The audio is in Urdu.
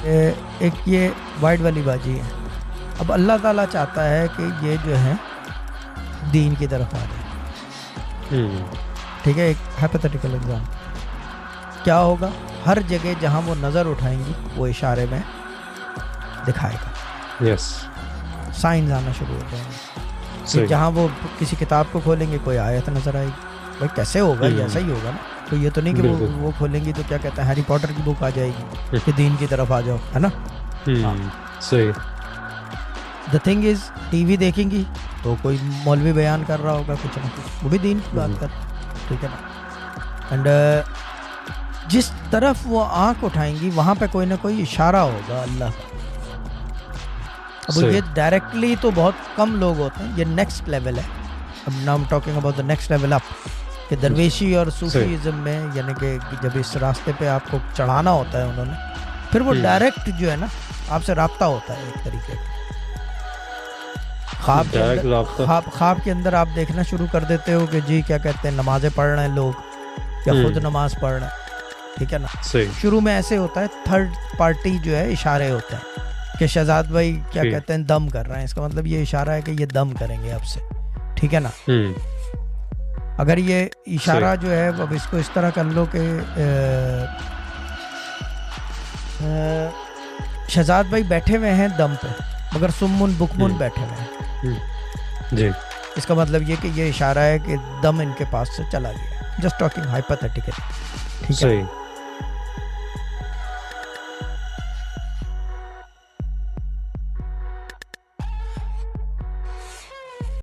ایک یہ وائٹ والی باجی ہے. اب اللہ تعالیٰ چاہتا ہے کہ یہ جو ہے دین کی طرف آ جائے. ٹھیک ہے, ایک ہائپوتھیٹیکل ایگزامپل. کیا ہوگا, ہر جگہ جہاں وہ نظر اٹھائیں گی وہ اشارے میں دکھائے گا. یس, سائنز آنا شروع ہو جائیں گے. کہ جہاں وہ کسی کتاب کو کھولیں گے کوئی آیت نظر آئے گی. بھائی کیسے ہوگا, یہ ایسا ہی ہوگا نا. تو یہ تو نہیں کہ وہ کھولیں گی تو کیا کہتے ہیں ہیری پوٹر کی بک آ جائے گی کہ دین کی طرف آ جاؤ, ہے نا. صحیح. The thing is T V دیکھیں گی تو کوئی مولوی بیان کر رہا ہوگا کچھ نہ کچھ, وہ بھی دین کی بات کر. ٹھیک ہے نا. اینڈ جس طرف وہ آنکھ اٹھائیں گی وہاں پہ کوئی نہ کوئی اشارہ ہوگا اللہ کا. اب یہ ڈائریکٹلی تو بہت کم لوگ ہوتے ہیں, یہ نیکسٹ لیول ہے. اب now talking about the next level up, کہ درویشی اور صوفیزم میں یعنی کہ جب اس راستے پہ آپ کو چڑھانا ہوتا ہے انہوں نے, پھر وہ ڈائریکٹ جو ہے نا آپ سے رابطہ ہوتا ہے ایک طریقے کا. خواب کے اندر آپ دیکھنا شروع کر دیتے ہو کہ جی کیا کہتے ہیں نمازیں پڑھ رہے ہیں لوگ یا خود نماز پڑھ رہے ہیں. ٹھیک ہے نا. شروع میں ایسے ہوتا ہے, تھرڈ پارٹی جو ہے اشارے ہوتے ہیں کہ شہزاد بھائی کیا کہتے ہیں دم کر رہے ہیں, اس کا مطلب یہ اشارہ ہے کہ یہ دم کریں گے اب سے. ٹھیک ہے نا. اگر یہ اشارہ جو ہے اب اس کو اس طرح کر لو کہ شہزاد بھائی بیٹھے ہوئے ہیں دم پہ مگر سمن بکمن بیٹھے ہوئے ہیں. جی, اس کا مطلب یہ کہ یہ اشارہ ہے کہ دم ان کے پاس سے چلا گیا. Just talking hypothetical. ٹھیک ہے.